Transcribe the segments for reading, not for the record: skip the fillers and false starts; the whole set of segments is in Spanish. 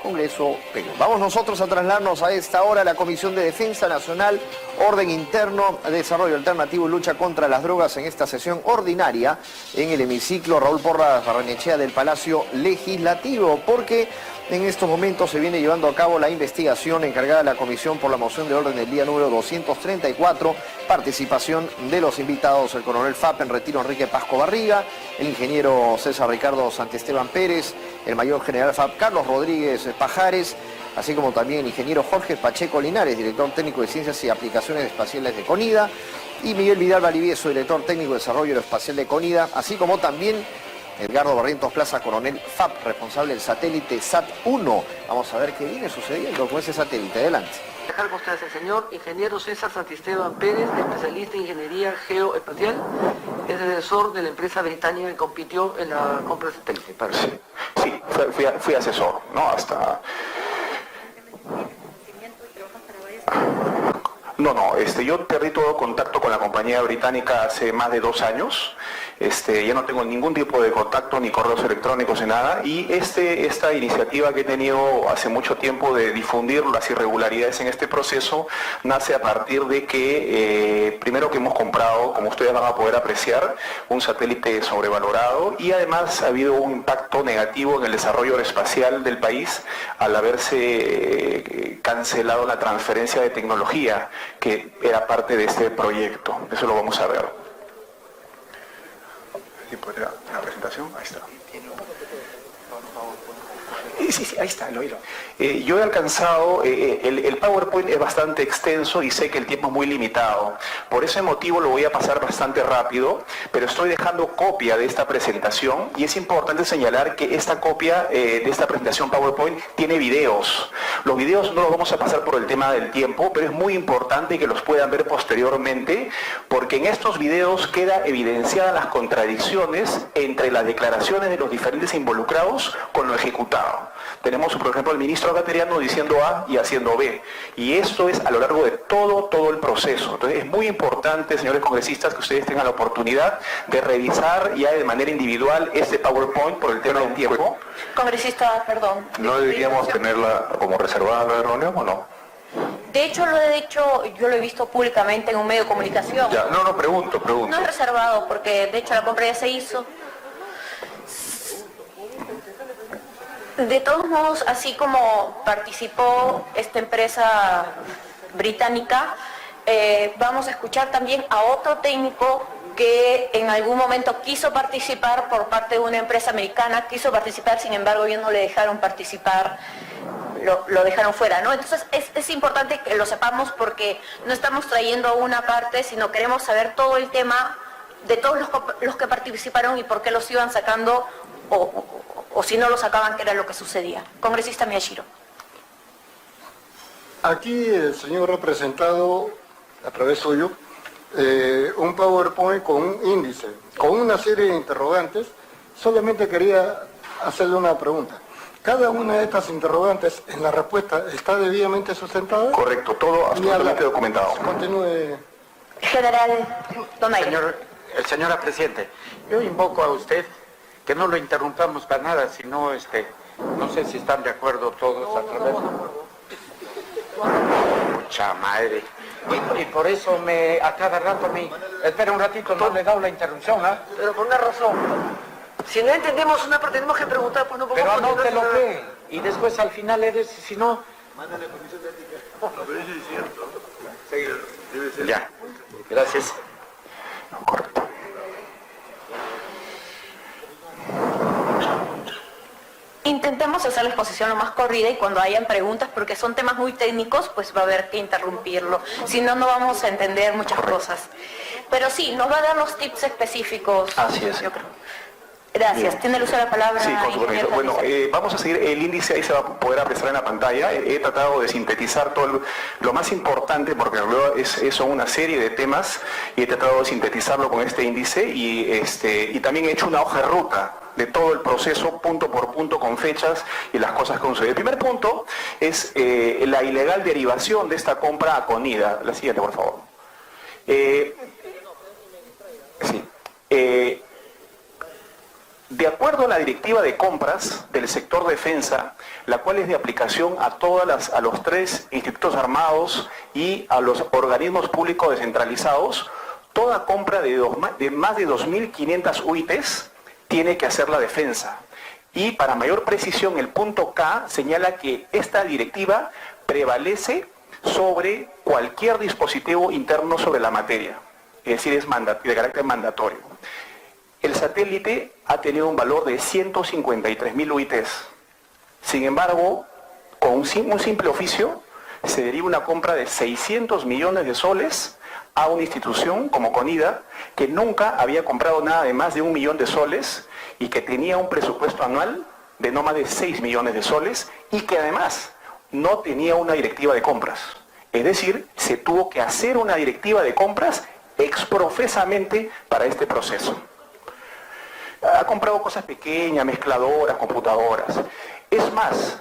Congreso Perú. Vamos nosotros a trasladarnos a esta hora a la Comisión de Defensa Nacional, Orden Interno, Desarrollo Alternativo y Lucha contra las Drogas en esta sesión ordinaria en el hemiciclo Raúl Porras Barrenechea del Palacio Legislativo, porque en estos momentos se viene llevando a cabo la investigación encargada de la Comisión por la moción de orden del día número 234, participación de los invitados, el coronel FAP en retiro Enrique Pasco Barriga, el ingeniero César Ricardo Santiesteban Pérez, el mayor general FAP Carlos Rodríguez Pajares, así como también el ingeniero Jorge Pacheco Linares, director técnico de Ciencias y Aplicaciones Espaciales de CONIDA, y Miguel Vidal Valivieso, director técnico de Desarrollo Aeroespacial de CONIDA, así como también Edgardo Barrientos Plaza, coronel FAP, responsable del satélite SAT-1. Vamos a ver qué viene sucediendo con ese satélite. Adelante. Dejar con ustedes el señor ingeniero César Santiesteban Pérez, especialista en ingeniería geoespacial, es asesor de la empresa británica que compitió en la compra de satélite. Sí, fui asesor, ¿no? Hasta... No, yo perdí todo contacto con la compañía británica hace más de 2 años. Ya no tengo ningún tipo de contacto, ni correos electrónicos, ni nada. Y esta iniciativa que he tenido hace mucho tiempo de difundir las irregularidades en este proceso, nace a partir de que, primero que hemos comprado, como ustedes van a poder apreciar, un satélite sobrevalorado, y además ha habido un impacto negativo en el desarrollo aeroespacial del país al haberse cancelado la transferencia de tecnología que era parte de este proyecto. Eso lo vamos a ver. ¿Sí puede la presentación? Ahí está. Sí, ahí está, lo oído. Yo he alcanzado, el PowerPoint es bastante extenso y sé que el tiempo es muy limitado. Por ese motivo lo voy a pasar bastante rápido, pero estoy dejando copia de esta presentación y es importante señalar que esta copia de esta presentación PowerPoint tiene videos. Los videos no los vamos a pasar por el tema del tiempo, pero es muy importante que los puedan ver posteriormente, porque en estos videos queda evidenciadas las contradicciones entre las declaraciones de los diferentes involucrados con lo ejecutado. Tenemos, por ejemplo, el ministro Cateriano diciendo A y haciendo B. Y esto es a lo largo de todo el proceso. Entonces es muy importante, señores congresistas, que ustedes tengan la oportunidad de revisar ya de manera individual este PowerPoint por el tema del tiempo. Congresista, perdón. ¿No deberíamos tenerla como reservada a la reunión o no? De hecho, yo lo he visto públicamente en un medio de comunicación. Ya, no, pregunto. No es reservado porque de hecho la compra ya se hizo. De todos modos, así como participó esta empresa británica, vamos a escuchar también a otro técnico que en algún momento quiso participar por parte de una empresa americana, sin embargo ellos no le dejaron participar, lo dejaron fuera, ¿no? Entonces es importante que lo sepamos porque no estamos trayendo una parte, sino queremos saber todo el tema de todos los que participaron y por qué los iban sacando o si no lo sacaban, qué era lo que sucedía. Congresista Miyashiro. Aquí el señor ha presentado, a través suyo, un PowerPoint con un índice, con una serie de interrogantes. Solamente quería hacerle una pregunta. ¿Cada una de estas interrogantes en la respuesta está debidamente sustentada? Correcto, todo absolutamente documentado. Continúe. General Donaire. Señora Presidente, yo invoco a usted que no lo interrumpamos para nada, sino, no sé si están de acuerdo todos a través Mucha madre. Y por eso a cada rato espera un ratito, no le he dado la interrupción, ¿ah? Pero por una razón. Si no entendemos una parte, tenemos que preguntar, pues no podemos... Pero anótelo, ¿qué? Y después al final si no... Manda a la comisión de ética. Pero eso es cierto. Debe ser. Ya, gracias. Correcto. Intentemos hacer la exposición lo más corrida y cuando hayan preguntas, porque son temas muy técnicos, pues va a haber que interrumpirlo. Si no, no vamos a entender muchas cosas. Pero sí, nos va a dar los tips específicos. Así es. Yo creo. Gracias. Bien. Tiene el uso de la palabra. Sí, con su permiso. Bueno, vamos a seguir el índice, ahí se va a poder apreciar en la pantalla. He tratado de sintetizar todo lo más importante, porque luego son una serie de temas, y he tratado de sintetizarlo con este índice, y también he hecho una hoja de ruta de todo el proceso, punto por punto, con fechas y las cosas que han sucedido. El primer punto es la ilegal derivación de esta compra a CONIDA. La siguiente, por favor. Sí. De acuerdo a la directiva de compras del sector defensa, la cual es de aplicación a los 3 institutos armados y a los organismos públicos descentralizados, toda compra de más de 2.500 UITs tiene que hacer la defensa. Y para mayor precisión, el punto K señala que esta directiva prevalece sobre cualquier dispositivo interno sobre la materia, es decir, es de carácter mandatorio. El satélite ha tenido un valor de 153.000 UITs. Sin embargo, con un simple oficio, se deriva una compra de 600 millones de soles a una institución como CONIDA, que nunca había comprado nada de más de 1 millón de soles y que tenía un presupuesto anual de no más de 6 millones de soles y que además no tenía una directiva de compras. Es decir, se tuvo que hacer una directiva de compras exprofesamente para este proceso. Ha comprado cosas pequeñas, mezcladoras, computadoras. Es más,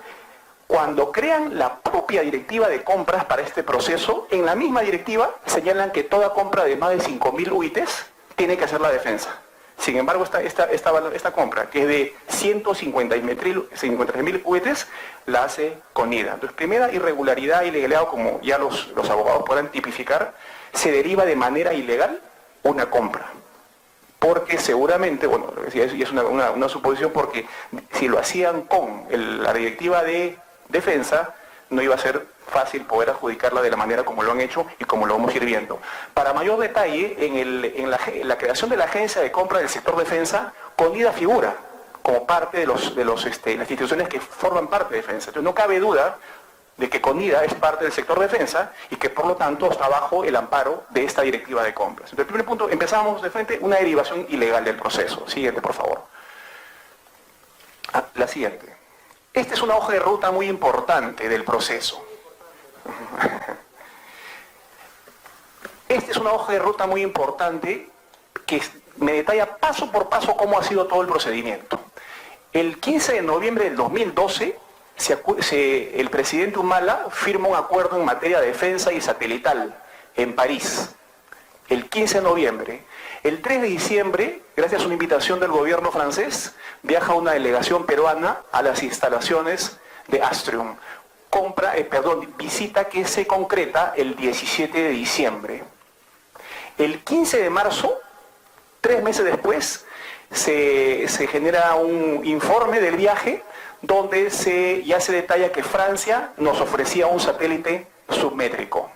cuando crean la propia directiva de compras para este proceso, en la misma directiva señalan que toda compra de más de 5.000 UITs tiene que hacer la defensa. Sin embargo, esta compra, que es de 153.000 UITs, la hace CONIDA. Entonces, primera irregularidad, ilegalidad, como ya los abogados podrán tipificar, se deriva de manera ilegal una compra. Porque seguramente, bueno, y es una suposición, porque si lo hacían con la directiva de defensa, no iba a ser fácil poder adjudicarla de la manera como lo han hecho y como lo vamos a ir viendo. Para mayor detalle, en la creación de la agencia de compra del sector defensa, CONIDA figura como parte de las instituciones que forman parte de defensa. Entonces no cabe duda de que CONIDA es parte del sector defensa y que por lo tanto está bajo el amparo de esta directiva de compras. Entonces, el primer punto, empezamos de frente una derivación ilegal del proceso. Siguiente, por favor. La siguiente. Esta es una hoja de ruta muy importante del proceso. Esta es una hoja de ruta muy importante que me detalla paso por paso cómo ha sido todo el procedimiento. El 15 de noviembre del 2012, el presidente Humala firma un acuerdo en materia de defensa y satelital en París. El 15 de noviembre. El 3 de diciembre, gracias a una invitación del gobierno francés, viaja una delegación peruana a las instalaciones de Astrium. Visita que se concreta el 17 de diciembre. El 15 de marzo, 3 meses después, se genera un informe del viaje donde ya se detalla que Francia nos ofrecía un satélite submétrico.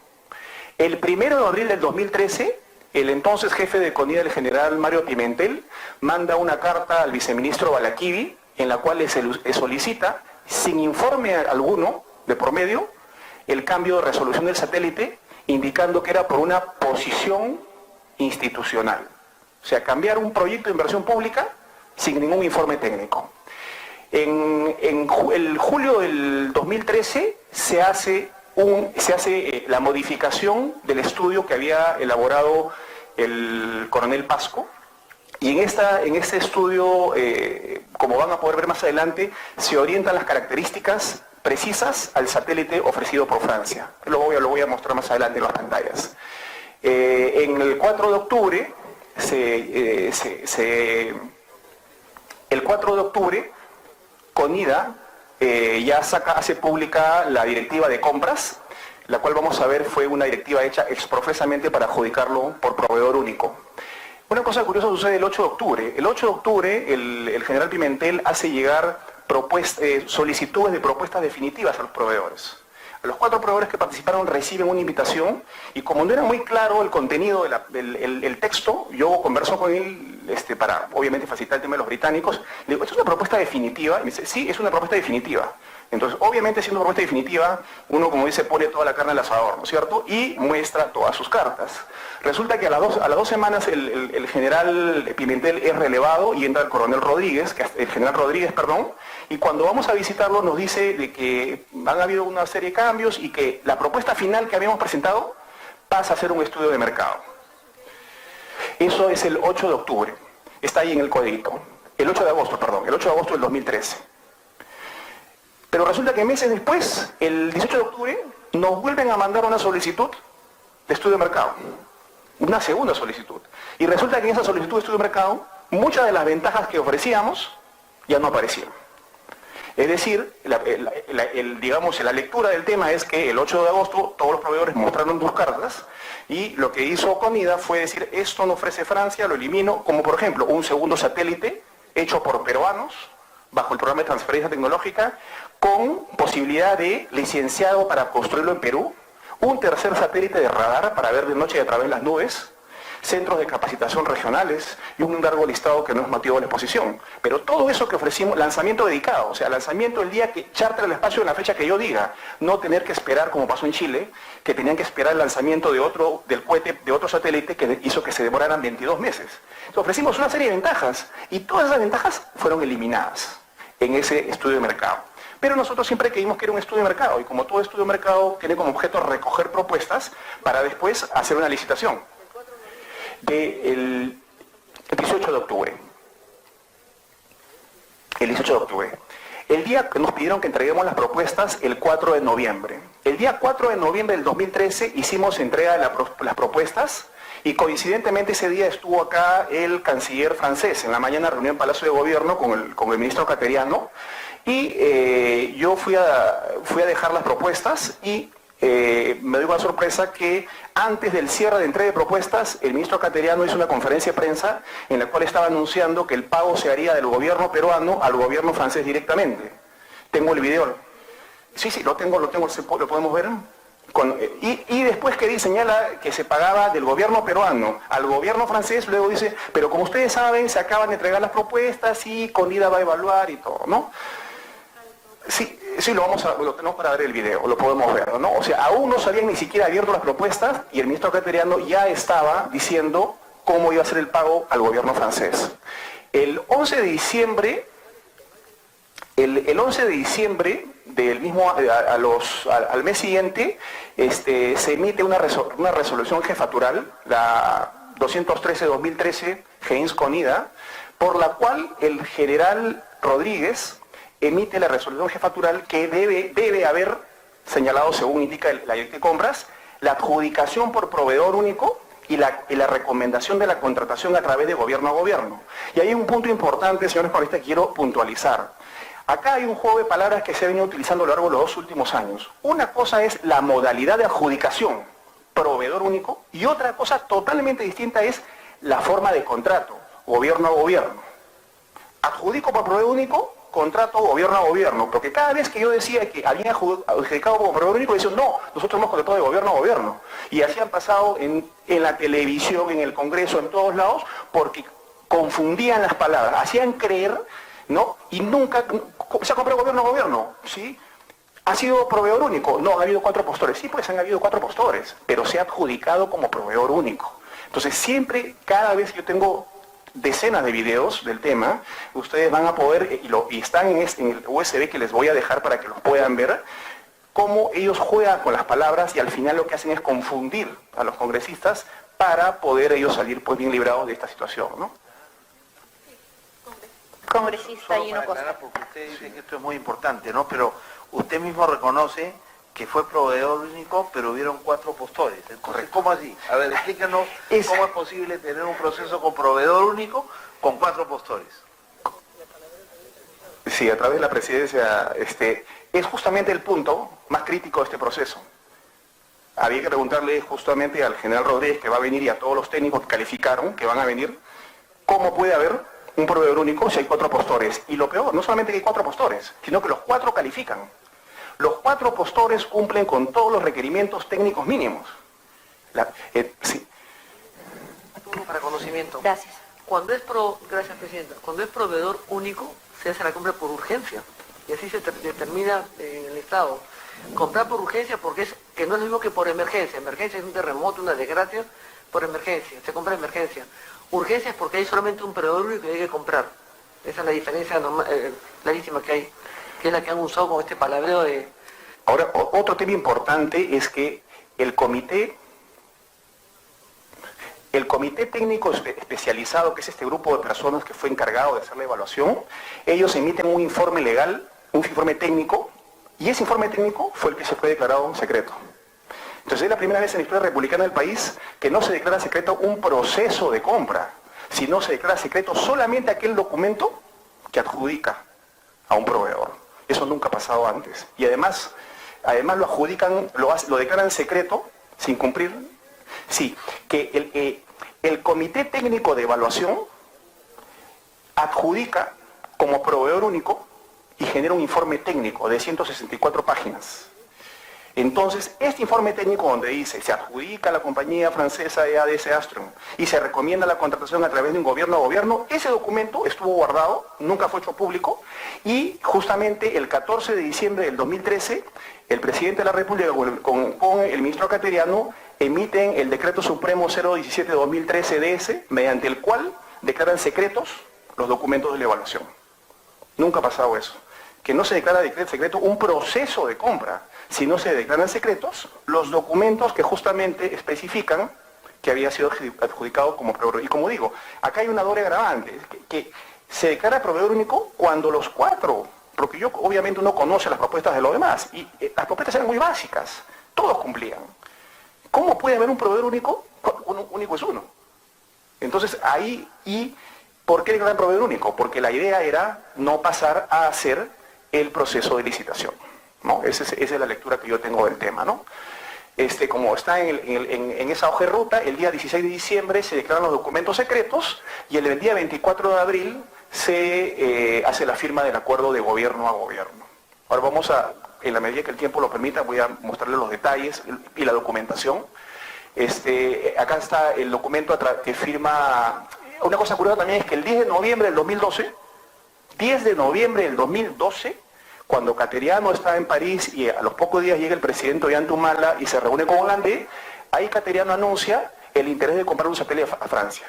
El 1 de abril del 2013, el entonces jefe de CONIDA, el general Mario Pimentel, manda una carta al viceministro Balakivi en la cual le solicita, sin informe alguno de por medio, el cambio de resolución del satélite, indicando que era por una posición institucional. O sea, cambiar un proyecto de inversión pública sin ningún informe técnico. En el julio del 2013 se hace la modificación del estudio que había elaborado el coronel Pasco, y en este estudio, como van a poder ver más adelante, se orientan las características precisas al satélite ofrecido por Francia. Lo voy a mostrar más adelante en las pantallas. En el 4 de octubre, CONIDA ya hace pública la directiva de compras, la cual vamos a ver fue una directiva hecha exprofesamente para adjudicarlo por proveedor único. Una cosa curiosa sucede el 8 de octubre. El 8 de octubre el general Pimentel hace llegar solicitudes de propuestas definitivas a los proveedores. Los 4 proveedores que participaron reciben una invitación y como no era muy claro el contenido del texto, yo converso con él para obviamente facilitar el tema de los británicos. Le digo, ¿esto es una propuesta definitiva? Y me dice, sí, es una propuesta definitiva. Entonces, obviamente siendo una propuesta definitiva, uno, como dice, pone toda la carne al asador, ¿no es cierto? Y muestra todas sus cartas. Resulta que a las dos semanas el general Pimentel es relevado y entra el coronel Rodríguez, el general Rodríguez, perdón, y cuando vamos a visitarlo nos dice de que han habido una serie de cambios y que la propuesta final que habíamos presentado pasa a ser un estudio de mercado. Eso es el 8 de octubre, está ahí en el codito. El 8 de agosto del 2013. Pero resulta que meses después, el 18 de octubre, nos vuelven a mandar una solicitud de estudio de mercado. Una segunda solicitud. Y resulta que en esa solicitud de estudio de mercado muchas de las ventajas que ofrecíamos ya no aparecieron. Es decir, digamos, la lectura del tema es que el 8 de agosto todos los proveedores mostraron sus cartas y lo que hizo Conida fue decir, esto no ofrece Francia, lo elimino, como por ejemplo un segundo satélite hecho por peruanos bajo el programa de transferencia tecnológica con posibilidad de licenciado para construirlo en Perú, un tercer satélite de radar para ver de noche y a través de las nubes, centros de capacitación regionales y un largo listado que no es motivo de la exposición. Pero todo eso que ofrecimos, lanzamiento dedicado, o sea, lanzamiento el día que charter el espacio en la fecha que yo diga, no tener que esperar como pasó en Chile, que tenían que esperar el lanzamiento del cohete de otro satélite que hizo que se demoraran 22 meses. Entonces, ofrecimos una serie de ventajas y todas esas ventajas fueron eliminadas en ese estudio de mercado. Pero nosotros siempre creímos que era un estudio de mercado y como todo estudio de mercado tiene como objeto recoger propuestas para después hacer una licitación. El 18 de octubre. El 18 de octubre. El día que nos pidieron que entreguemos las propuestas, el 4 de noviembre. El día 4 de noviembre del 2013 hicimos entrega de las propuestas y coincidentemente ese día estuvo acá el canciller francés en la mañana reunión en Palacio de Gobierno con el ministro Cateriano y yo fui a dejar las propuestas y me dio una sorpresa que antes del cierre de entrega de propuestas, el ministro Cateriano hizo una conferencia de prensa en la cual estaba anunciando que el pago se haría del gobierno peruano al gobierno francés directamente. Tengo el video. Sí, lo podemos ver. Y después que señala que se pagaba del gobierno peruano al gobierno francés, luego dice, pero como ustedes saben, se acaban de entregar las propuestas y Conida va a evaluar y todo, ¿no? Sí, lo tenemos para ver el video, lo podemos ver, ¿no? O sea, aún no se habían ni siquiera abierto las propuestas y el ministro Cateriano ya estaba diciendo cómo iba a ser el pago al gobierno francés. El 11 de diciembre al mes siguiente, se emite una resolución jefatural, la 213-2013, Gens Conida, por la cual el general Rodríguez emite la resolución jefatural que debe haber señalado, según indica la ley de compras, la adjudicación por proveedor único y la recomendación de la contratación a través de gobierno a gobierno. Y hay un punto importante, señores panelistas, que quiero puntualizar. Acá hay un juego de palabras que se ha venido utilizando a lo largo de los 2 últimos años. Una cosa es la modalidad de adjudicación, proveedor único, y otra cosa totalmente distinta es la forma de contrato, gobierno a gobierno. Adjudico por proveedor único, contrato gobierno a gobierno, porque cada vez que yo decía que había adjudicado como proveedor único, decían, no, nosotros hemos contratado de gobierno a gobierno. Y así han pasado en la televisión, en el Congreso, en todos lados, porque confundían las palabras, hacían creer, ¿no? Y nunca se ha comprado gobierno a gobierno, ¿sí? ¿Ha sido proveedor único? No, han habido 4 postores. Sí, pues han habido 4 postores, pero se ha adjudicado como proveedor único. Entonces siempre, cada vez que yo tengo decenas de videos del tema, ustedes van a poder, y están en el USB que les voy a dejar para que los puedan ver, cómo ellos juegan con las palabras y al final lo que hacen es confundir a los congresistas para poder ellos salir pues bien librados de esta situación, ¿no? Congresista Solo Gino para Costa. aclarar, porque usted dice que esto es muy importante, ¿no? Pero usted mismo reconoce que fue proveedor único, pero hubieron 4 postores. Entonces, ¿cómo así? A ver, explícanos cómo es posible tener un proceso con proveedor único con 4 postores. Sí, a través de la presidencia, es justamente el punto más crítico de este proceso. Había que preguntarle justamente al general Rodríguez, que va a venir, y a todos los técnicos que calificaron, que van a venir, cómo puede haber un proveedor único si hay 4 postores. Y lo peor, no solamente que hay 4 postores, sino que los 4 califican. Los 4 postores cumplen con todos los requerimientos técnicos mínimos. Sí. Para conocimiento. Gracias. Gracias, Presidenta. Cuando es proveedor único, se hace la compra por urgencia. Y así se determina en el Estado. Comprar por urgencia porque que no es lo mismo que por emergencia. Emergencia es un terremoto, una desgracia, por emergencia. Se compra emergencia. Urgencia es porque hay solamente un proveedor único que hay que comprar. Esa es la diferencia clarísima que hay, que es la que han usado con este palabreo de... Ahora, otro tema importante es que el comité técnico especializado, que es este grupo de personas que fue encargado de hacer la evaluación, ellos emiten un informe legal, un informe técnico, y ese informe técnico fue el que se fue declarado secreto. Entonces es la primera vez en la historia republicana del país que no se declara secreto un proceso de compra. sino se declara secreto solamente aquel documento que adjudica a un proveedor. Eso nunca ha pasado antes. Y además lo adjudican, lo declaran secreto sin cumplir. Sí, que el Comité Técnico de Evaluación adjudica como proveedor único y genera un informe técnico de 164 páginas. Entonces, este informe técnico donde dice, se adjudica a la compañía francesa EADS Astron y se recomienda la contratación a través de un gobierno a gobierno, ese documento estuvo guardado, nunca fue hecho público, y justamente el 14 de diciembre del 2013, el presidente de la República con el ministro Cateriano emiten el decreto supremo 017-2013 DS, mediante el cual declaran secretos los documentos de la evaluación. Nunca ha pasado eso. Que no se declara secreto un proceso de compra, sino se declaran secretos los documentos que justamente especifican que había sido adjudicado como proveedor. Y como digo, acá hay una doble agravante, que se declara proveedor único cuando los cuatro, porque yo obviamente no conoce las propuestas de los demás, y las propuestas eran muy básicas, todos cumplían. ¿Cómo puede haber un proveedor único? Único es uno. Entonces ahí, ¿y por qué declarar proveedor único? Porque la idea era no pasar a hacer el proceso de licitación, ¿no? Esa es la lectura que yo tengo del tema, ¿no? Como está en esa hoja de ruta, el día 16 de diciembre se declaran los documentos secretos y el día 24 de abril se hace la firma del acuerdo de gobierno a gobierno. Ahora vamos a, en la medida que el tiempo lo permita, voy a mostrarles los detalles y la documentación. Acá está el documento que firma. Una cosa curiosa también es que el 10 de noviembre del 2012, cuando Cateriano está en París y a los pocos días llega el presidente Ollanta y se reúne con Hollande, ahí Cateriano anuncia el interés de comprar un satélite a Francia,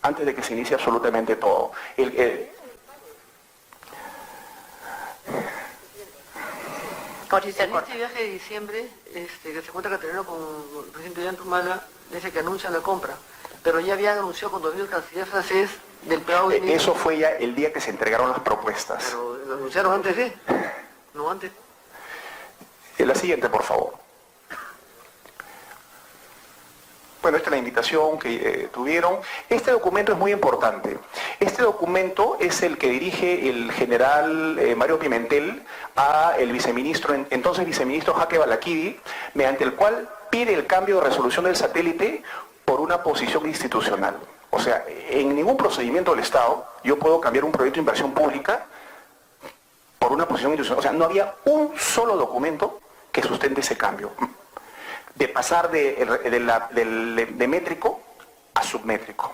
antes de que se inicie absolutamente todo. En este viaje de diciembre, que se encuentra Cateriano con el presidente Ollanta, dice que anuncia la compra, pero ya habían anunciado cuando vino el canciller francés del PAO. Eso fue ya el día que se entregaron las propuestas. Pero lo anunciaron antes, ¿sí? No antes. La siguiente, por favor. Bueno, esta es la invitación que tuvieron. Este documento es muy importante. Este documento es el que dirige el general Mario Pimentel a el viceministro, entonces viceministro Jaque Balaquivi, mediante el cual pide el cambio de resolución del satélite por una posición institucional. O sea, en ningún procedimiento del Estado yo puedo cambiar un proyecto de inversión pública por una posición institucional. O sea, no había un solo documento que sustente ese cambio. De pasar de métrico a submétrico.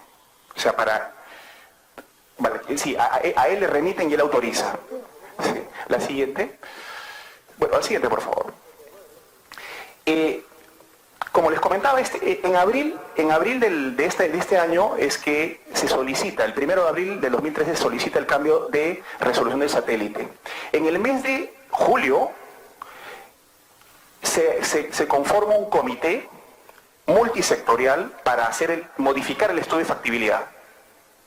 O sea, sí, a él le remiten y él autoriza. Sí. La siguiente. Bueno, la siguiente, por favor. Como les comentaba, en abril de este año es que se solicita, el 1 de abril del 2013 se solicita el cambio de resolución del satélite. En el mes de julio se conforma un comité multisectorial para modificar el estudio de factibilidad.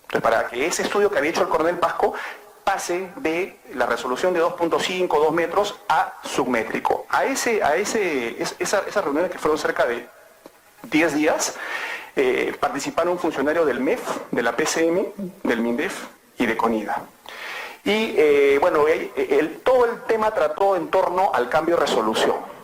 Entonces, para que ese estudio que había hecho el coronel Pasco pase de la resolución de 2.5, 2 metros a submétrico. Esas reuniones que fueron cerca de 10 días, participaron funcionarios del MEF, de la PCM, del MINDEF y de CONIDA. Y bueno, todo el tema trató en torno al cambio de resolución.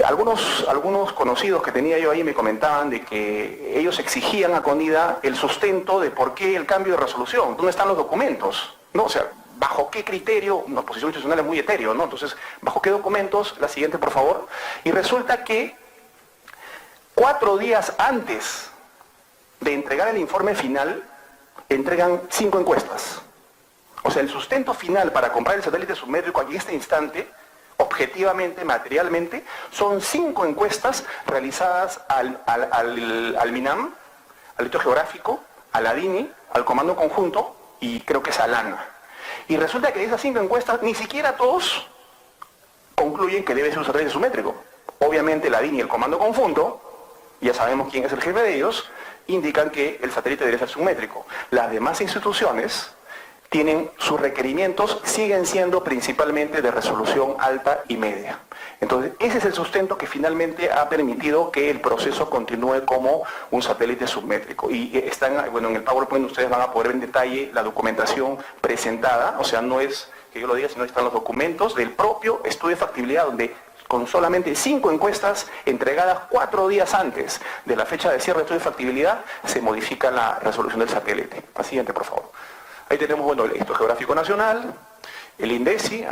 Algunos conocidos que tenía yo ahí me comentaban de que ellos exigían a CONIDA el sustento de por qué el cambio de resolución, dónde están los documentos, ¿no? O sea, ¿bajo qué criterio? Una posición institucional es muy etéreo, ¿no? Entonces, ¿bajo qué documentos? La siguiente, por favor. Y resulta que 4 días antes de entregar el informe final, entregan 5 encuestas. O sea, el sustento final para comprar el satélite submétrico aquí en este instante, objetivamente, materialmente, son 5 encuestas realizadas al MINAM, al Instituto Geográfico, a la DINI, al Comando Conjunto y creo que es a LANA. Y resulta que de esas 5 encuestas, ni siquiera todos concluyen que debe ser un satélite submétrico. Obviamente la DINI y el Comando Conjunto, ya sabemos quién es el jefe de ellos, indican que el satélite debe ser submétrico. Las demás instituciones sus requerimientos siguen siendo principalmente de resolución alta y media. Entonces, ese es el sustento que finalmente ha permitido que el proceso continúe como un satélite submétrico. Y están, bueno, en el PowerPoint ustedes van a poder ver en detalle la documentación presentada, o sea, no es que yo lo diga, sino están los documentos del propio estudio de factibilidad, donde con solamente 5 encuestas entregadas 4 días antes de la fecha de cierre de estudio de factibilidad, se modifica la resolución del satélite. La siguiente, por favor. Ahí tenemos, bueno, el Instituto Geográfico Nacional, el INDECI,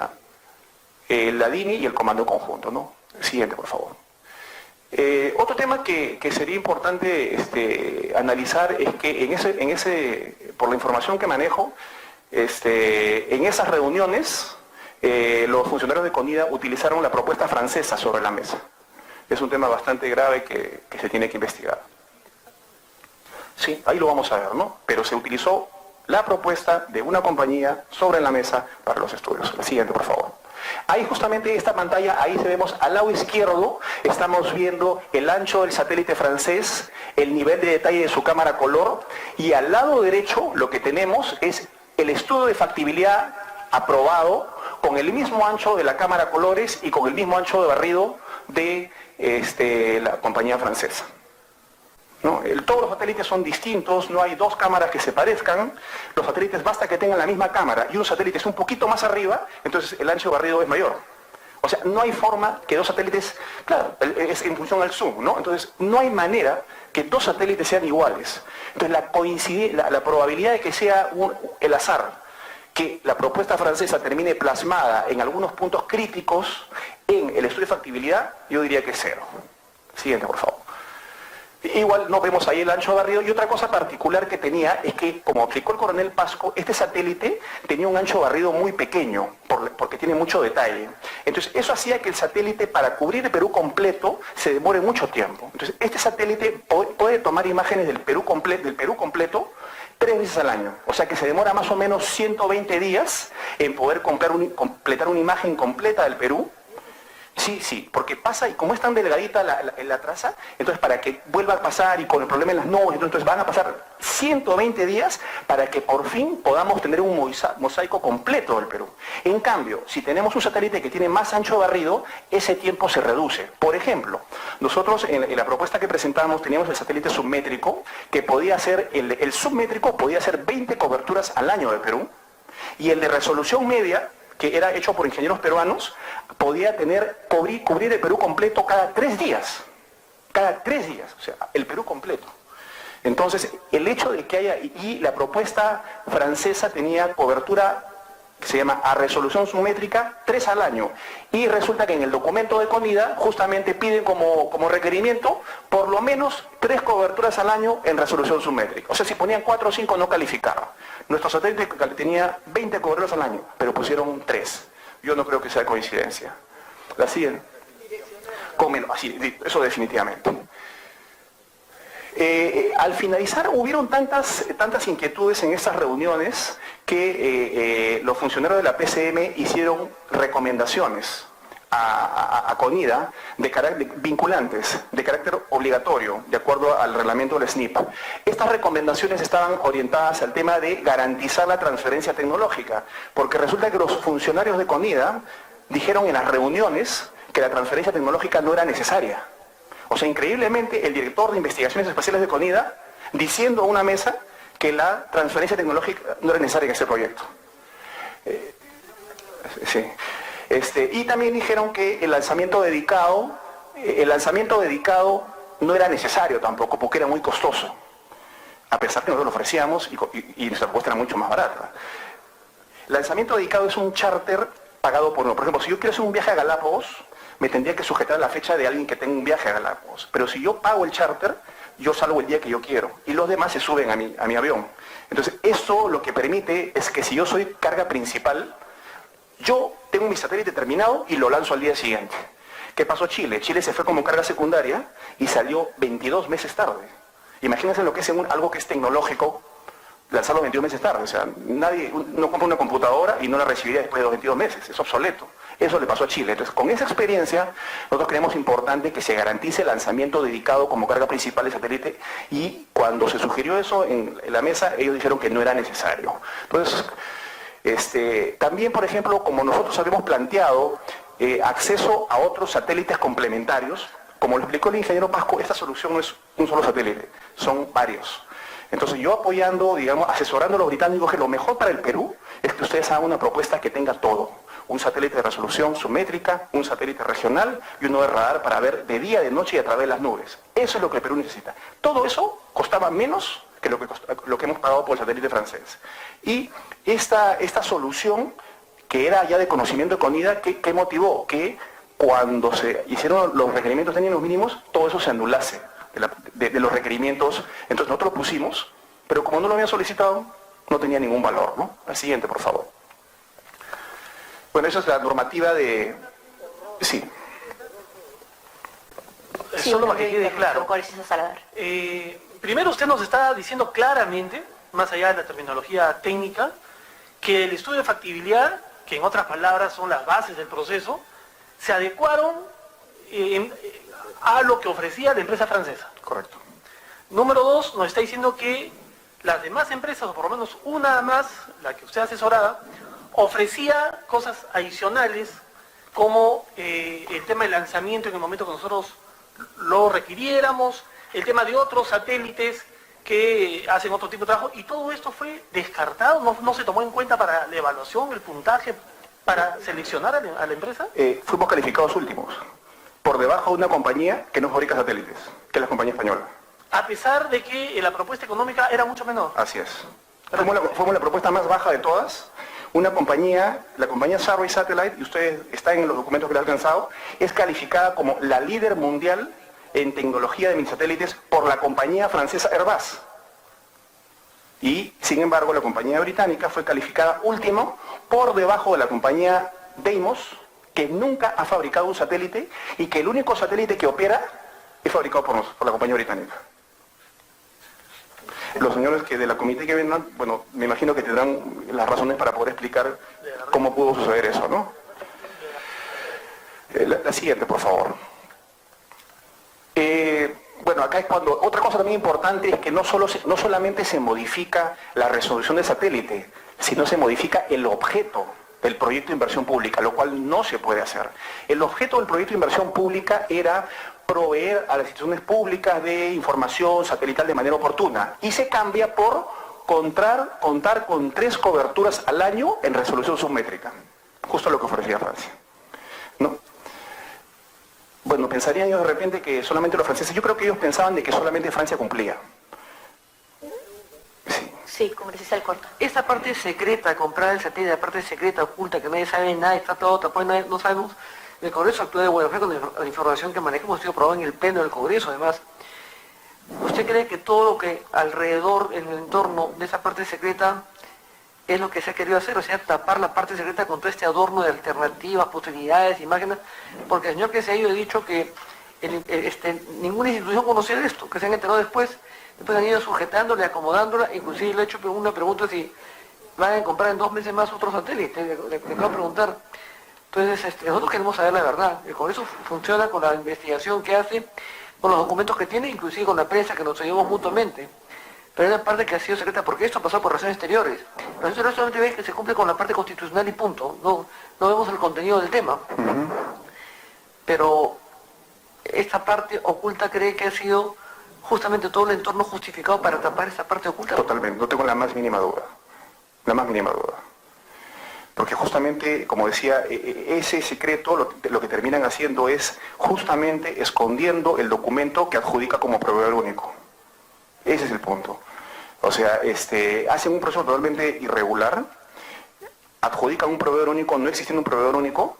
el ADINI y el Comando Conjunto, ¿no? Siguiente, por favor. Otro tema que sería importante analizar es que por la información que manejo, en esas reuniones, los funcionarios de CONIDA utilizaron la propuesta francesa sobre la mesa. Es un tema bastante grave que se tiene que investigar. Sí, ahí lo vamos a ver, ¿no? Pero se utilizó la propuesta de una compañía sobre la mesa para los estudios. La siguiente, por favor. Ahí justamente esta pantalla, ahí se vemos al lado izquierdo, estamos viendo el ancho del satélite francés, el nivel de detalle de su cámara color, y al lado derecho lo que tenemos es el estudio de factibilidad aprobado con el mismo ancho de la cámara colores y con el mismo ancho de barrido de la compañía francesa. ¿No? Todos los satélites son distintos, no hay 2 cámaras que se parezcan, los satélites basta que tengan la misma cámara y un satélite es un poquito más arriba, entonces el ancho de barrido es mayor. O sea, no hay forma que 2 satélites, claro, es en función al zoom, ¿no? Entonces no hay manera que 2 satélites sean iguales. Entonces la probabilidad de que sea el azar, que la propuesta francesa termine plasmada en algunos puntos críticos en el estudio de factibilidad, yo diría que es 0. Siguiente, por favor. Igual no vemos ahí el ancho de barrido, y otra cosa particular que tenía es que, como aplicó el coronel Pasco, este satélite tenía un ancho de barrido muy pequeño, porque tiene mucho detalle. Entonces eso hacía que el satélite, para cubrir el Perú completo, se demore mucho tiempo. Entonces este satélite puede tomar imágenes del Perú completo 3 veces al año, o sea que se demora más o menos 120 días en poder completar una imagen completa del Perú. Sí, porque pasa, y como es tan delgadita la traza, entonces para que vuelva a pasar y con el problema en las nubes, entonces van a pasar 120 días para que por fin podamos tener un mosaico completo del Perú. En cambio, si tenemos un satélite que tiene más ancho de barrido, ese tiempo se reduce. Por ejemplo, nosotros en la propuesta que presentamos teníamos el satélite submétrico, que podía ser, el submétrico podía hacer 20 coberturas al año del Perú, y el de resolución media, que era hecho por ingenieros peruanos, podía cubrir el Perú completo cada 3 días. Cada 3 días, o sea, el Perú completo. Entonces, el hecho de que haya, y la propuesta francesa tenía cobertura que se llama a resolución submétrica 3 al año. Y resulta que en el documento de CONIDA justamente piden como requerimiento por lo menos 3 coberturas al año en resolución submétrica. O sea, si ponían 4 o 5 no calificaba. Nuestro satélite tenía 20 coberturas al año, pero pusieron 3. Yo no creo que sea coincidencia. La siguen. Así, eso definitivamente. Al finalizar hubieron tantas inquietudes en estas reuniones que los funcionarios de la PCM hicieron recomendaciones a CONIDA de carácter vinculantes, de carácter obligatorio, de acuerdo al reglamento del SNIP. Estas recomendaciones estaban orientadas al tema de garantizar la transferencia tecnológica, porque resulta que los funcionarios de CONIDA dijeron en las reuniones que la transferencia tecnológica no era necesaria. O sea, increíblemente, el director de investigaciones espaciales de CONIDA diciendo a una mesa que la transferencia tecnológica no era necesaria en ese proyecto. Sí. Y también dijeron que el lanzamiento dedicado no era necesario tampoco, porque era muy costoso, a pesar que nosotros lo ofrecíamos y nuestra propuesta era mucho más barata. El lanzamiento dedicado es un charter pagado por uno. Por ejemplo, si yo quiero hacer un viaje a Galápagos, me tendría que sujetar a la fecha de alguien que tenga un viaje a Galápagos. Pero si yo pago el charter, yo salgo el día que yo quiero y los demás se suben a mi avión. Entonces, esto lo que permite es que si yo soy carga principal, yo tengo mi satélite terminado y lo lanzo al día siguiente. ¿Qué pasó Chile? Chile se fue como carga secundaria y salió 22 meses tarde. Imagínense lo que es algo que es tecnológico, lanzarlo 22 meses tarde. O sea, nadie no compra una computadora y no la recibiría después de los 22 meses. Es obsoleto. Eso le pasó a Chile. Entonces, con esa experiencia, nosotros creemos importante que se garantice el lanzamiento dedicado como carga principal del satélite, y cuando se sugirió eso en la mesa, ellos dijeron que no era necesario. Entonces, También, por ejemplo, como nosotros habíamos planteado, acceso a otros satélites complementarios, como lo explicó el ingeniero Pasco, esta solución no es un solo satélite, son varios. Entonces yo apoyando, digamos, asesorando a los británicos que lo mejor para el Perú es que ustedes hagan una propuesta que tenga todo. Un satélite de resolución submétrica, un satélite regional y uno de radar para ver de día, de noche y a través de las nubes. Eso es lo que el Perú necesita. Todo eso costaba menos que lo que hemos pagado por el satélite francés. Y esta solución, que era ya de conocimiento de CONIDA, ¿qué motivó? Que cuando se hicieron los requerimientos técnicos mínimos, todo eso se anulase de los requerimientos. Entonces nosotros lo pusimos, pero como no lo habían solicitado, no tenía ningún valor, ¿no? Al siguiente, por favor. Bueno, esa es la normativa de... Sí. Sí, Solo para que quede claro. Primero usted nos está diciendo claramente, más allá de la terminología técnica, que el estudio de factibilidad, que en otras palabras son las bases del proceso, se adecuaron a lo que ofrecía la empresa francesa. Correcto. Número 2, nos está diciendo que las demás empresas, o por lo menos una más, la que usted asesoraba, ofrecía cosas adicionales como el tema del lanzamiento en el momento que nosotros lo requiriéramos, el tema de otros satélites que hacen otro tipo de trabajo, y todo esto fue descartado, no se tomó en cuenta para la evaluación, el puntaje, para seleccionar a la empresa. Fuimos calificados últimos, por debajo de una compañía que no fabrica satélites, que es la compañía española. A pesar de que la propuesta económica era mucho menor. Así es. Fuimos la propuesta más baja de todas. Una compañía, la compañía Survey Satellite, y ustedes están en los documentos que les he alcanzado, es calificada como la líder mundial en tecnología de minisatélites por la compañía francesa Airbus. Y, sin embargo, la compañía británica fue calificada último por debajo de la compañía Deimos, que nunca ha fabricado un satélite y que el único satélite que opera es fabricado por la compañía británica. Los señores que de la comité que vengan, bueno, me imagino que tendrán las razones para poder explicar cómo pudo suceder eso, ¿no? La siguiente, por favor. Bueno, acá es cuando... Otra cosa también importante es que no solamente se modifica la resolución del satélite, sino se modifica el objeto del proyecto de inversión pública, lo cual no se puede hacer. El objeto del proyecto de inversión pública era proveer a las instituciones públicas de información satelital de manera oportuna, y se cambia por contar con 3 coberturas al año en resolución submétrica, justo lo que ofrecía Francia, ¿no? Bueno, pensarían ellos de repente que solamente los franceses, yo creo que ellos pensaban de que solamente Francia cumplía. Sí, congresista del Corto. Esta parte secreta, comprar el satélite, la parte secreta, oculta, que nadie sabe nada, está todo tapado, no sabemos. El Congreso actúa de buena fe con la información que manejamos, ha sido aprobado en el Pleno del Congreso, además. ¿Usted cree que todo lo que alrededor, en el entorno de esa parte secreta, es lo que se ha querido hacer? O sea, tapar la parte secreta con todo este adorno de alternativas, posibilidades, imágenes, porque el señor que se ha ido ha dicho que ninguna institución conocía de esto, que se han enterado después han ido sujetándola, acomodándola, inclusive le he hecho una pregunta si van a comprar en 2 meses más otro satélite, le acabo de preguntar. Entonces, nosotros queremos saber la verdad. El Congreso funciona con la investigación que hace, con los documentos que tiene, inclusive con la prensa que nos ayudamos mutuamente. Pero hay una parte que ha sido secreta porque esto pasó por relaciones exteriores. Las relaciones exteriores solamente ven que se cumple con la parte constitucional y punto. No vemos el contenido del tema. Pero esta parte oculta cree que ha sido justamente todo el entorno justificado para tapar esa parte oculta. Totalmente, no tengo la más mínima duda. La más mínima duda. Porque justamente, como decía, ese secreto lo que terminan haciendo es justamente escondiendo el documento que adjudica como proveedor único. Ese es el punto. O sea, hacen un proceso totalmente irregular, adjudican un proveedor único, no existiendo un proveedor único,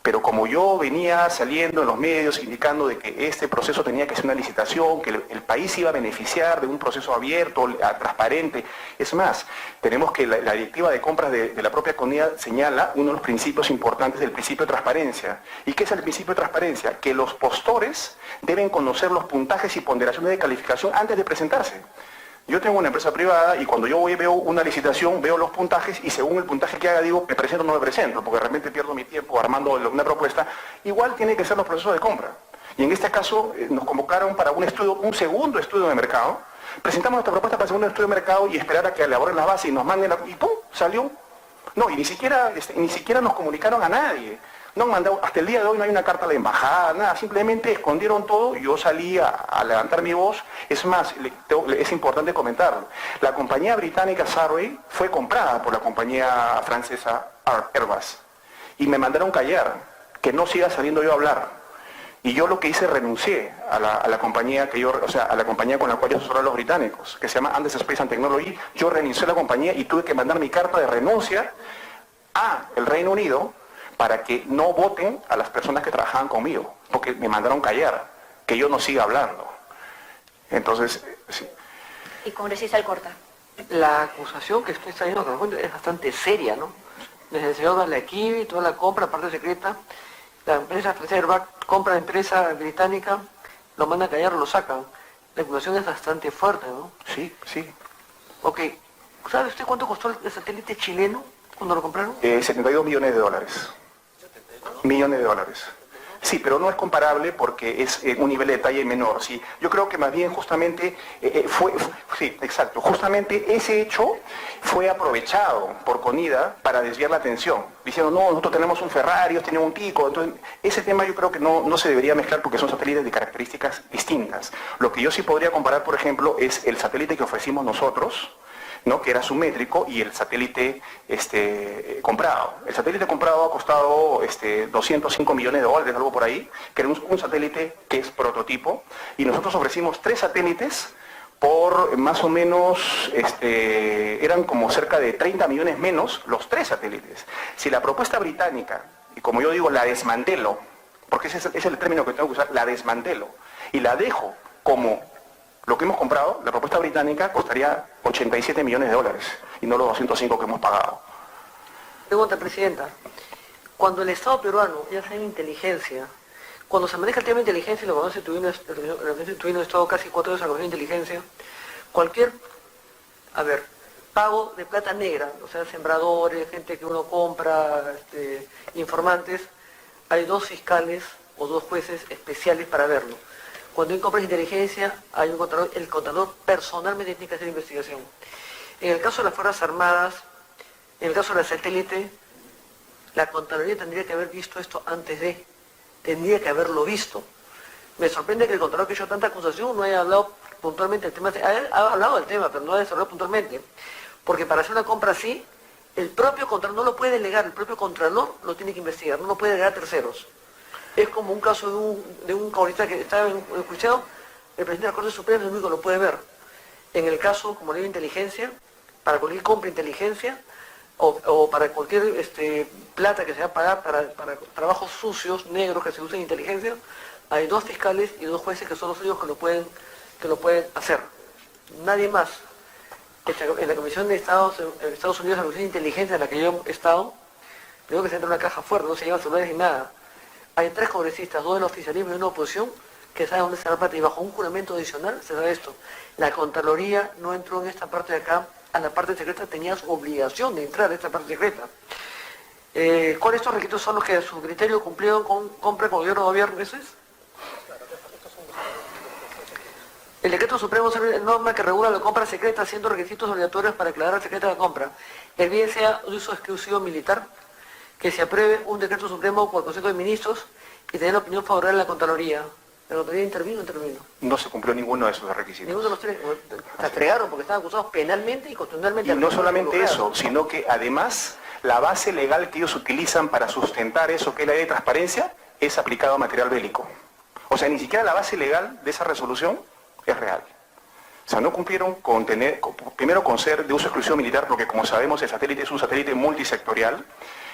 pero como yo venía saliendo en los medios indicando de que este proceso tenía que ser una licitación, que el país iba a beneficiar de un proceso abierto, transparente. Es más, tenemos que la directiva de compras de la propia CONIDA señala uno de los principios importantes del principio de transparencia. ¿Y qué es el principio de transparencia? Que los postores deben conocer los puntajes y ponderaciones de calificación antes de presentarse. Yo tengo una empresa privada y cuando yo voy veo una licitación, veo los puntajes y según el puntaje que haga digo, me presento o no me presento, porque realmente pierdo mi tiempo armando una propuesta. Igual tiene que ser los procesos de compra. Y en este caso nos convocaron para un segundo estudio de mercado. Presentamos nuestra propuesta para el segundo estudio de mercado y esperar a que elaboren las bases y nos manden y ¡pum! Salió No, y ni siquiera nos comunicaron a nadie. No han mandado, hasta el día de hoy no hay una carta a la embajada, nada, simplemente escondieron todo y yo salí a levantar mi voz. Es más, es importante comentarlo. La compañía británica Surrey fue comprada por la compañía francesa Airbus y me mandaron callar, que no siga saliendo yo a hablar. Y yo lo que hice, renuncié a la compañía a la compañía con la cual yo asesoré a los británicos, que se llama Andes Space and Technology. Yo renuncié a la compañía y tuve que mandar mi carta de renuncia a el Reino Unido para que no voten a las personas que trabajaban conmigo, porque me mandaron callar, que yo no siga hablando. Entonces, sí. Y congresista Alcorta. La acusación que estoy trayendo es bastante seria, ¿no? Desde el señor Dalaquivi, toda la compra, parte secreta, la empresa francesa Airbus compra la empresa británica, lo mandan a callar, lo sacan. La acusación es bastante fuerte, ¿no? Sí, sí. Ok, ¿sabe usted cuánto costó el satélite chileno cuando lo compraron? 72 millones de dólares. Millones de dólares. Sí, pero no es comparable porque es un nivel de detalle menor. Sí, yo creo que más bien justamente sí, exacto. Justamente ese hecho fue aprovechado por Conida para desviar la atención, diciendo no, nosotros tenemos un Ferrari, ellos tienen un Tico. Entonces, ese tema yo creo que no se debería mezclar porque son satélites de características distintas. Lo que yo sí podría comparar, por ejemplo, es el satélite que ofrecimos nosotros, ¿no? Que era simétrico, y el satélite comprado. El satélite comprado ha costado 205 millones de dólares, algo por ahí, que era un satélite que es prototipo, y nosotros ofrecimos 3 satélites por más o menos, eran como cerca de 30 millones menos los 3 satélites. Si la propuesta británica, y como yo digo, la desmantelo, porque ese es el término que tengo que usar, la desmantelo, y la dejo como lo que hemos comprado, la propuesta británica costaría 87 millones de dólares y no los 205 que hemos pagado. Pregunta, Presidenta. Cuando el Estado peruano, ya sea en inteligencia, cuando se maneja el tema de inteligencia, y lo conoce, tuvimos Estado casi 4 años a la Comisión de Inteligencia, cualquier, pago de plata negra, o sea, sembradores, gente que uno compra, informantes, hay 2 fiscales o 2 jueces especiales para verlo. Cuando hay compras de inteligencia, hay un contador, el contador personalmente tiene que hacer investigación. En el caso de las Fuerzas Armadas, en el caso del satélite, la Contraloría tendría que haber visto esto tendría que haberlo visto. Me sorprende que el contador que ha hecho tanta acusación no haya hablado puntualmente del tema, ha hablado del tema, pero no ha desarrollado puntualmente. Porque para hacer una compra así, el propio Contralor no lo puede delegar, el propio Contralor lo tiene que investigar, no lo puede delegar a terceros. Es como un caso de un congresista que estaba enjuiciado, el presidente de la Corte Suprema es el único que lo puede ver. En el caso, como ley de inteligencia, para cualquier compra de inteligencia o para cualquier plata que se va a pagar para trabajos sucios, negros que se usen en inteligencia, hay 2 fiscales y 2 jueces que son los únicos que lo pueden hacer. Nadie más. En la Comisión de Estados Unidos, la Comisión de Inteligencia en la que yo he estado, creo que se entra en una caja fuerte, no se llevan celulares ni nada. Hay 3 congresistas, 2 del oficialismo y 1 de la oposición, que saben dónde está la plata, y bajo un juramento adicional se sabe esto. La Contraloría no entró en esta parte de acá, a la parte secreta, tenía su obligación de entrar a esta parte secreta. ¿Cuáles de estos requisitos son los que a su criterio cumplieron con compra con gobierno? ¿Eso es? El decreto supremo es una norma que regula la compra secreta, haciendo requisitos obligatorios para declarar secreta la compra. El bien sea de uso exclusivo militar, que se apruebe un decreto supremo por el Consejo de Ministros y tener la opinión favorable a la Contraloría. ¿La Contraloría intervino? No se cumplió ninguno de esos requisitos. Ninguno de los 3. Se entregaron porque estaban acusados penalmente y constitucionalmente. Y no solamente eso, sino que además la base legal que ellos utilizan para sustentar eso, que es la ley de transparencia, es aplicado a material bélico. O sea, ni siquiera la base legal de esa resolución es real. O sea, no cumplieron primero con ser de uso exclusivo militar, porque como sabemos el satélite es un satélite multisectorial.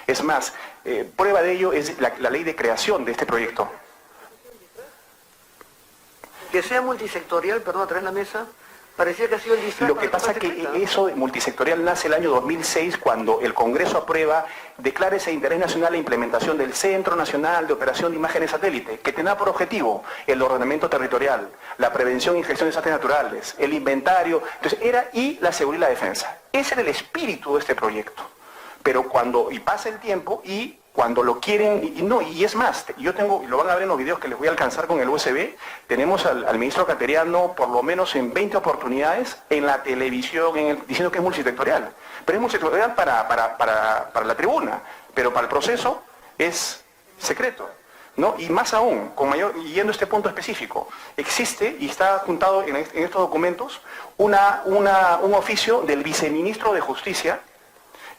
Es más, prueba de ello es la ley de creación de este proyecto. Que sea multisectorial, perdón, a través de la mesa, parecía que ha sido el distrito. Lo que pasa es que eso multisectorial nace el año 2006, cuando el Congreso aprueba, declara ese interés nacional la implementación del Centro Nacional de Operación de Imágenes Satélite, que tenía por objetivo el ordenamiento territorial, la prevención y gestión de desastres naturales, el inventario, entonces y la seguridad y la defensa. Ese era el espíritu de este proyecto. Pero pasa el tiempo y cuando lo quieren, y es más, yo tengo, lo van a ver en los videos que les voy a alcanzar con el USB, tenemos al ministro Cateriano por lo menos en 20 oportunidades en la televisión, diciendo que es multisectorial. Pero es multisectorial para la tribuna, pero para el proceso es secreto, ¿no? Y más aún, yendo a este punto específico, existe, y está apuntado en estos documentos, un oficio del viceministro de Justicia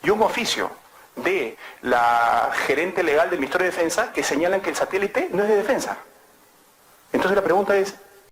y un oficio de la gerente legal del Ministerio de Defensa que señalan que el satélite no es de defensa. Entonces la pregunta es,